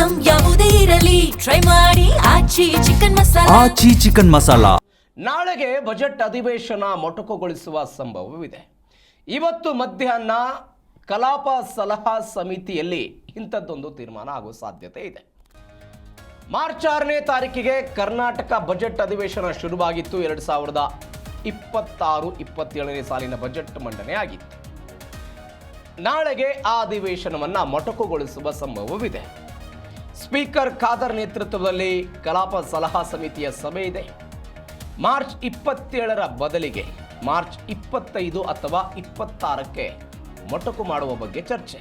Item ಯಾವುದೇ ಇರಲಿ try ಮಾಡಿ ಆಚಿ ಚಿಕನ್ ಮಸಾಲಾ. ನಾಳೆಗೆ ಬಜೆಟ್ ಅಧಿವೇಶನ ಮೊಟಕುಗೊಳಿಸುವ ಸಂಭವವಿದೆ. ಇವತ್ತು ಮಧ್ಯಾಹ್ನ ಕಲಾಪ ಸಲಹಾ ಸಮಿತಿಯಲ್ಲಿ ಇಂಥದ್ದೊಂದು ತೀರ್ಮಾನ ಆಗುವ ಸಾಧ್ಯತೆ ಇದೆ. ಮಾರ್ಚ್ 6ನೇ ತಾರೀಕಿಗೆ ಕರ್ನಾಟಕ ಬಜೆಟ್ ಅಧಿವೇಶನ ಶುರುವಾಗಿತ್ತು. 2026-27ನೇ ಸಾಲಿನ ಬಜೆಟ್ ಮಂಡನೆ ಆಗಿತ್ತು. ನಾಳೆಗೆ ಆ ಅಧಿವೇಶನವನ್ನು ಮೊಟಕುಗೊಳಿಸುವ ಸಂಭವವಿದೆ. ಸ್ಪೀಕರ್ ಖಾದರ್ ನೇತೃತ್ವದಲ್ಲಿ ಕಲಾಪ ಸಲಹಾ ಸಮಿತಿಯ ಸಭೆ ಇದೆ. ಮಾರ್ಚ್ 27ರ ಬದಲಿಗೆ ಮಾರ್ಚ್ 25 ಅಥವಾ 26ಕ್ಕೆ ಮೊಟಕು ಮಾಡುವ ಬಗ್ಗೆ ಚರ್ಚೆ.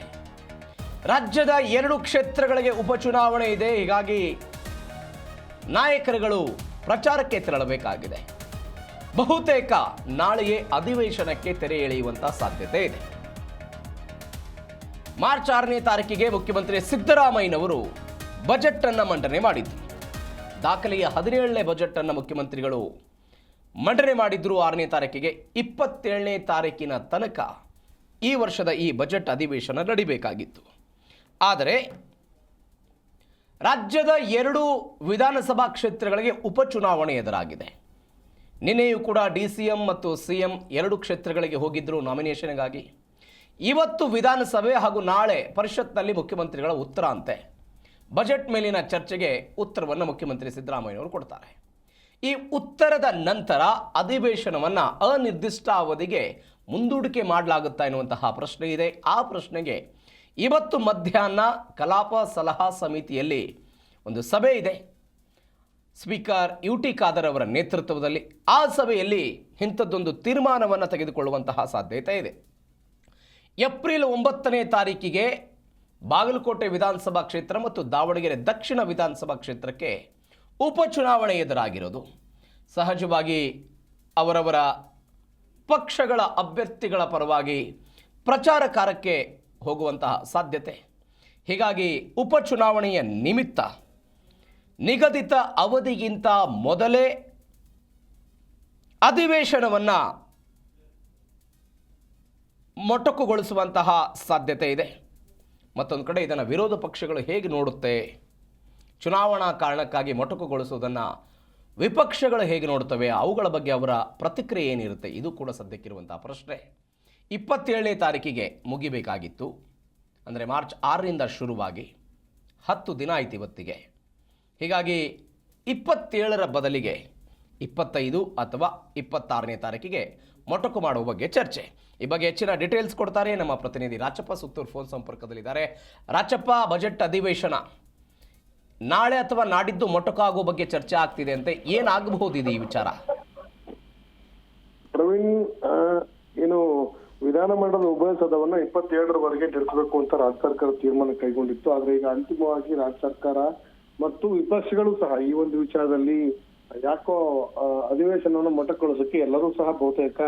ರಾಜ್ಯದ 2 ಕ್ಷೇತ್ರಗಳಿಗೆ ಉಪಚುನಾವಣೆ ಇದೆ. ಹೀಗಾಗಿ ನಾಯಕರುಗಳು ಪ್ರಚಾರಕ್ಕೆ ತೆರಳಬೇಕಾಗಿದೆ. ಬಹುತೇಕ ನಾಳೆಯೇ ಅಧಿವೇಶನಕ್ಕೆ ತೆರೆ ಎಳೆಯುವಂತಹ ಸಾಧ್ಯತೆ ಇದೆ. ಮಾರ್ಚ್ 6ನೇ ತಾರೀಕಿಗೆ ಮುಖ್ಯಮಂತ್ರಿ ಸಿದ್ದರಾಮಯ್ಯನವರು ಬಜೆಟ್ ಅನ್ನು ಮಂಡನೆ ಮಾಡಿದ್ರು. ದಾಖಲೆಯ 17ನೇ ಬಜೆಟ್ ಅನ್ನು ಮುಖ್ಯಮಂತ್ರಿಗಳು ಮಂಡನೆ ಮಾಡಿದ್ರು. 6ನೇ ತಾರೀಕಿಗೆ 27ನೇ ತಾರೀಕಿನ ತನಕ ಈ ವರ್ಷದ ಈ ಬಜೆಟ್ ಅಧಿವೇಶನ ನಡೀಬೇಕಾಗಿತ್ತು. ಆದರೆ ರಾಜ್ಯದ 2 ವಿಧಾನಸಭಾ ಕ್ಷೇತ್ರಗಳಿಗೆ ಉಪಚುನಾವಣೆ ಎದುರಾಗಿದೆ. ನಿನ್ನೆಯೂ ಕೂಡ DCM ಮತ್ತು CM 2 ಕ್ಷೇತ್ರಗಳಿಗೆ ಹೋಗಿದ್ದರು ನಾಮಿನೇಷನ್ಗಾಗಿ. ಇವತ್ತು ವಿಧಾನಸಭೆ ಹಾಗೂ ನಾಳೆ ಪರಿಷತ್ನಲ್ಲಿ ಮುಖ್ಯಮಂತ್ರಿಗಳ ಉತ್ತರ ಅಂತೆ. ಬಜೆಟ್ ಮೇಲಿನ ಚರ್ಚೆಗೆ ಉತ್ತರವನ್ನು ಮುಖ್ಯಮಂತ್ರಿ ಸಿದ್ದರಾಮಯ್ಯನವರು ಕೊಡ್ತಾರೆ. ಈ ಉತ್ತರದ ನಂತರ ಅಧಿವೇಶನವನ್ನು ಅನಿರ್ದಿಷ್ಟ ಅವಧಿಗೆ ಮುಂದೂಡಿಕೆ ಮಾಡಲಾಗುತ್ತಾ ಎನ್ನುವಂತಹ ಪ್ರಶ್ನೆ ಇದೆ. ಆ ಪ್ರಶ್ನೆಗೆ ಇವತ್ತು ಮಧ್ಯಾಹ್ನ ಕಲಾಪ ಸಲಹಾ ಸಮಿತಿಯಲ್ಲಿ ಒಂದು ಸಭೆ ಇದೆ. ಸ್ಪೀಕರ್ UT ಖಾದರ್ ಅವರ ನೇತೃತ್ವದಲ್ಲಿ ಆ ಸಭೆಯಲ್ಲಿ ಇಂಥದ್ದೊಂದು ತೀರ್ಮಾನವನ್ನು ತೆಗೆದುಕೊಳ್ಳುವಂತಹ ಸಾಧ್ಯತೆ ಇದೆ. ಏಪ್ರಿಲ್ 9ನೇ ತಾರೀಕಿಗೆ ಬಾಗಲಕೋಟೆ ವಿಧಾನಸಭಾ ಕ್ಷೇತ್ರ ಮತ್ತು ದಾವಣಗೆರೆ ದಕ್ಷಿಣ ವಿಧಾನಸಭಾ ಕ್ಷೇತ್ರಕ್ಕೆ ಉಪಚುನಾವಣೆ ಎದುರಾಗಿರೋದು. ಸಹಜವಾಗಿ ಅವರವರ ಪಕ್ಷಗಳ ಅಭ್ಯರ್ಥಿಗಳ ಪರವಾಗಿ ಪ್ರಚಾರ ಕಾರ್ಯಕ್ಕೆ ಹೋಗುವಂತಹ ಸಾಧ್ಯತೆ. ಹೀಗಾಗಿ ಉಪಚುನಾವಣೆಯ ನಿಮಿತ್ತ ನಿಗದಿತ ಅವಧಿಗಿಂತ ಮೊದಲೇ ಅಧಿವೇಶನವನ್ನು ಮೊಟಕುಗೊಳಿಸುವಂತಹ ಸಾಧ್ಯತೆ ಇದೆ. ಮತ್ತೊಂದು ಕಡೆ ಇದನ್ನು ವಿರೋಧ ಪಕ್ಷಗಳು ಹೇಗೆ ನೋಡುತ್ತೆ, ಚುನಾವಣಾ ಕಾರಣಕ್ಕಾಗಿ ಮೊಟಕುಗೊಳಿಸುವುದನ್ನು ವಿಪಕ್ಷಗಳು ಹೇಗೆ ನೋಡುತ್ತವೆ, ಅವುಗಳ ಬಗ್ಗೆ ಅವರ ಪ್ರತಿಕ್ರಿಯೆ ಏನಿರುತ್ತೆ, ಇದು ಕೂಡ ಸದ್ಯಕ್ಕಿರುವಂತಹ ಪ್ರಶ್ನೆ. 27ನೇ ತಾರೀಕಿಗೆ ಮುಗಿಬೇಕಾಗಿತ್ತು. ಅಂದರೆ ಮಾರ್ಚ್ 6ರಿಂದ ಶುರುವಾಗಿ 10 ದಿನ ಆಯ್ತು ಇವತ್ತಿಗೆ. ಹೀಗಾಗಿ 27ರ ಬದಲಿಗೆ 25 ಅಥವಾ 26ನೇ ತಾರೀಕಿಗೆ ಮೊಟಕು ಮಾಡುವ ಬಗ್ಗೆ ಚರ್ಚೆ. ಈ ಬಗ್ಗೆ ಹೆಚ್ಚಿನ ಡೀಟೇಲ್ಸ್ ಕೊಡ್ತಾರೆ ನಮ್ಮ ಪ್ರತಿನಿಧಿ ರಾಚಪ್ಪ ಸುತ್ತೂರು ಫೋನ್ ಸಂಪರ್ಕದಲ್ಲಿದ್ದಾರೆ. ರಾಚಪ್ಪ, ಬಜೆಟ್ ಅಧಿವೇಶನ ನಾಳೆ ಅಥವಾ ನಾಡಿದ್ದು ಮೊಟಕು ಆಗುವ ಬಗ್ಗೆ ಚರ್ಚೆ ಆಗ್ತಿದೆ ಅಂತೆ, ಏನಾಗಬಹುದು ಇದು ಈ ವಿಚಾರ? ಪ್ರವೀಣ್, ಏನು ವಿಧಾನಮಂಡಲದ ಉಭಯ ಸದನವನ್ನ 27ರವರೆಗೆ ನಡೆಸಬೇಕು ಅಂತ ರಾಜ್ಯ ಸರ್ಕಾರ ತೀರ್ಮಾನ ಕೈಗೊಂಡಿತ್ತು. ಆದ್ರೆ ಈಗ ಅಂತಿಮವಾಗಿ ರಾಜ್ಯ ಸರ್ಕಾರ ಮತ್ತು ವಿಪಕ್ಷಗಳು ಸಹ ಈ ಒಂದು ವಿಚಾರದಲ್ಲಿ ಯಾಕೋ ಅಧಿವೇಶನವನ್ನು ಮೊಟಕುಗೊಳಿಸಕ್ಕೆ ಎಲ್ಲರೂ ಸಹ ಬಹುತೇಕ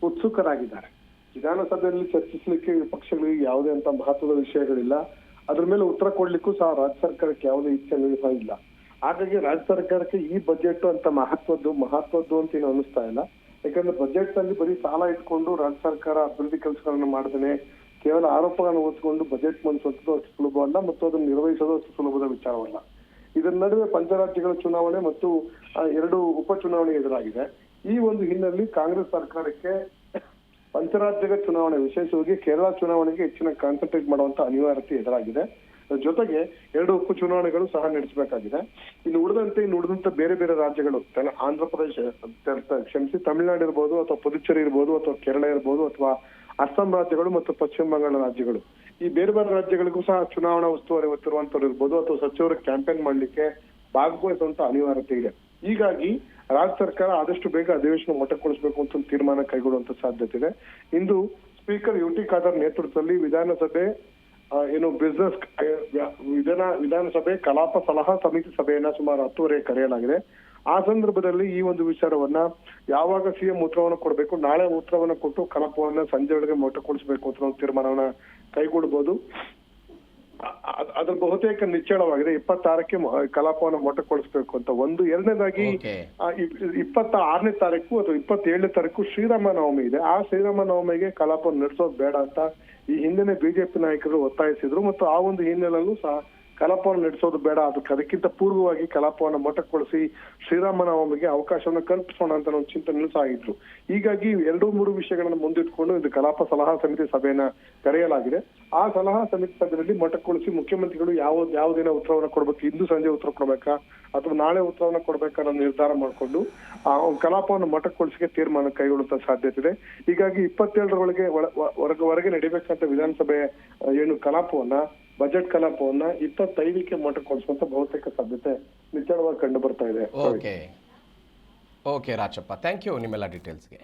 ಉತ್ಸುಕರಾಗಿದ್ದಾರೆ. ವಿಧಾನಸಭೆಯಲ್ಲಿ ಚರ್ಚಿಸಲಿಕ್ಕೆ ವಿಪಕ್ಷಗಳಿಗೆ ಯಾವುದೇ ಅಂತ ಮಹತ್ವದ ವಿಷಯಗಳಿಲ್ಲ. ಅದ್ರ ಮೇಲೆ ಉತ್ತರ ಕೊಡ್ಲಿಕ್ಕೂ ಸಹ ರಾಜ್ಯ ಸರ್ಕಾರಕ್ಕೆ ಯಾವುದೇ ಇಚ್ಛೆ ಸಹ ಇಲ್ಲ. ಹಾಗಾಗಿ ರಾಜ್ಯ ಸರ್ಕಾರಕ್ಕೆ ಈ ಬಜೆಟ್ ಅಂತ ಮಹತ್ವದ್ದು ಅಂತ ಏನು ಅನಿಸ್ತಾ ಇಲ್ಲ. ಯಾಕಂದ್ರೆ ಬಜೆಟ್ ನಲ್ಲಿ ಬರೀ ಸಾಲ ಇಟ್ಕೊಂಡು ರಾಜ್ಯ ಸರ್ಕಾರ ಅಭಿವೃದ್ಧಿ ಕೆಲಸಗಳನ್ನ ಮಾಡದೇನೆ ಕೇವಲ ಆರೋಪಗಳನ್ನು ಹೊತ್ಕೊಂಡು ಬಜೆಟ್ ಮಂಡಿಸುವಂಥದ್ದು ಅಷ್ಟು ಸುಲಭವಲ್ಲ ಮತ್ತು ಅದನ್ನು ನಿರ್ವಹಿಸೋದು ಅಷ್ಟು ಸುಲಭದ ವಿಚಾರವಲ್ಲ. ಇದರ ನಡುವೆ ಪಂಚರಾಜ್ಯಗಳ ಚುನಾವಣೆ ಮತ್ತು 2 ಉಪಚುನಾವಣೆ ಎದುರಾಗಿದೆ. ಈ ಒಂದು ಹಿನ್ನೆಲೆಯಲ್ಲಿ ಕಾಂಗ್ರೆಸ್ ಸರ್ಕಾರಕ್ಕೆ ಪಂಚರಾಜ್ಯಗಳ ಚುನಾವಣೆ, ವಿಶೇಷವಾಗಿ ಕೇರಳ ಚುನಾವಣೆಗೆ ಹೆಚ್ಚಿನ ಕಾನ್ಸಂಟ್ರೇಟ್ ಮಾಡುವಂತ ಅನಿವಾರ್ಯತೆ ಎದುರಾಗಿದೆ. ಜೊತೆಗೆ 2 ಉಪಚುನಾವಣೆಗಳು ಸಹ ನಡೆಸಬೇಕಾಗಿದೆ. ಇನ್ನು ಉಳಿದಂತೆ ಬೇರೆ ಬೇರೆ ರಾಜ್ಯಗಳು, ಆಂಧ್ರ ಪ್ರದೇಶ ತಮಿಳುನಾಡು ಇರ್ಬೋದು ಅಥವಾ ಪುದುಚೇರಿ ಇರ್ಬೋದು ಅಥವಾ ಕೇರಳ ಇರ್ಬೋದು ಅಥವಾ ಅಸ್ಸಾಂ ರಾಜ್ಯಗಳು ಮತ್ತು ಪಶ್ಚಿಮ ಬಂಗಾಳ ರಾಜ್ಯಗಳು, ಈ ಬೇರೆ ಬೇರೆ ರಾಜ್ಯಗಳಿಗೂ ಸಹ ಚುನಾವಣಾ ಉಸ್ತುವಾರಿ ಹೊತ್ತಿರುವಂತವ್ರು ಇರ್ಬೋದು ಅಥವಾ ಸಚಿವರು ಕ್ಯಾಂಪೇನ್ ಮಾಡ್ಲಿಕ್ಕೆ ಭಾಗವಹಿಸುವಂತ ಅನಿವಾರ್ಯತೆ ಇದೆ. ಹೀಗಾಗಿ ರಾಜ್ಯ ಸರ್ಕಾರ ಆದಷ್ಟು ಬೇಗ ಅಧಿವೇಶನ ಮೊಟಕುಗೊಳಿಸಬೇಕು ಅಂತ ತೀರ್ಮಾನ ಕೈಗೊಳ್ಳುವಂತ ಸಾಧ್ಯತೆ ಇದೆ. ಇಂದು ಸ್ಪೀಕರ್ UT ಖಾದರ್ ನೇತೃತ್ವದಲ್ಲಿ ವಿಧಾನಸಭೆ ವಿಧಾನಸಭೆ ಕಲಾಪ ಸಲಹಾ ಸಮಿತಿ ಸಭೆಯನ್ನ ಸುಮಾರು 10:30 ಕರೆಯಲಾಗಿದೆ. ಆ ಸಂದರ್ಭದಲ್ಲಿ ಈ ಒಂದು ವಿಚಾರವನ್ನ ಯಾವಾಗ CM ಉತ್ತರವನ್ನು ಕೊಡಬೇಕು, ನಾಳೆ ಉತ್ತರವನ್ನ ಕೊಟ್ಟು ಕಲಾಪವನ್ನ ಸಂಜೆ ವೇಳೆಗೆ ಮೊಟಕುಗೊಳಿಸಬೇಕು ಅಂತ ಒಂದು ತೀರ್ಮಾನವನ್ನ ಕೈಗೊಳ್ಳಬಹುದು. ಅದ್ರ ಬಹುತೇಕ ನಿಚ್ಚಳವಾಗಿದೆ. 26ಕ್ಕೆ ಕಲಾಪವನ್ನು ಮೊಟಕುಗೊಳಿಸಬೇಕು ಅಂತ ಒಂದು. ಎರಡನೇದಾಗಿ 26ನೇ ತಾರೀಕು ಅಥವಾ 27ನೇ ತಾರೀಕು ಶ್ರೀರಾಮ ನವಮಿ ಇದೆ. ಆ ಶ್ರೀರಾಮ ನವಮಿಗೆ ಕಲಾಪವನ್ನು ನಡೆಸೋದು ಬೇಡ ಅಂತ ಈ ಹಿಂದಿನ ಬಿಜೆಪಿ ನಾಯಕರು ಒತ್ತಾಯಿಸಿದ್ರು ಮತ್ತು ಆ ಒಂದು ಹಿನ್ನೆಲೆಯಲ್ಲೂ ಸಹ ಕಲಾಪವನ್ನು ನಡೆಸೋದು ಬೇಡ, ಅದಕ್ಕಿಂತ ಪೂರ್ವವಾಗಿ ಕಲಾಪವನ್ನು ಮೊಟಕುಗೊಳಿಸಿ ಶ್ರೀರಾಮನವಮಿಗೆ ಅವಕಾಶವನ್ನು ಕಲ್ಪಿಸೋಣ ಅಂತ ಒಂದು ಚಿಂತನೆ ಸಹ ಇದ್ರು. ಹೀಗಾಗಿ 2-3 ವಿಷಯಗಳನ್ನು ಮುಂದಿಟ್ಕೊಂಡು ಇದು ಕಲಾಪ ಸಲಹಾ ಸಮಿತಿ ಸಭೆಯನ್ನ ಕರೆಯಲಾಗಿದೆ. ಆ ಸಲಹಾ ಸಮಿತಿ ಸಭೆಯಲ್ಲಿ ಮೊಟಕುಗೊಳಿಸಿ ಮುಖ್ಯಮಂತ್ರಿಗಳು ಯಾವ ದಿನ ಉತ್ತರವನ್ನು ಕೊಡ್ಬೇಕು, ಇಂದು ಸಂಜೆ ಉತ್ತರ ಕೊಡ್ಬೇಕಾ ಅಥವಾ ನಾಳೆ ಉತ್ತರವನ್ನು ಕೊಡ್ಬೇಕಾ ಅನ್ನೋ ನಿರ್ಧಾರ ಮಾಡಿಕೊಂಡು ಆ ಕಲಾಪವನ್ನು ಮೊಟಕುಗೊಳಿಸಿಗೆ ತೀರ್ಮಾನ ಕೈಗೊಳ್ಳುವ ಸಾಧ್ಯತೆ ಇದೆ. ಹೀಗಾಗಿ 27ರ ಒಳಗೆ ಹೊರಗೆ ನಡಿಬೇಕಂತ ವಿಧಾನಸಭೆ ಏನು ಕಲಾಪವನ್ನ ಬಜೆಟ್ ಕಲಾಪವನ್ನ 25ಕ್ಕೆ ಮೊಟಕುಗೊಳಿಸುವಂತ ಬಹುತೇಕ ಸಾಧ್ಯತೆ ನಿಚ್ಚಳವಾಗಿ ಕಂಡು ಬರ್ತಾ ಇದೆ. ಓಕೆ ರಾಜಪ್ಪ, ಥ್ಯಾಂಕ್ ಯು ನಿಮ್ಮೆಲ್ಲ ಡೀಟೇಲ್ಸ್ಗೆ.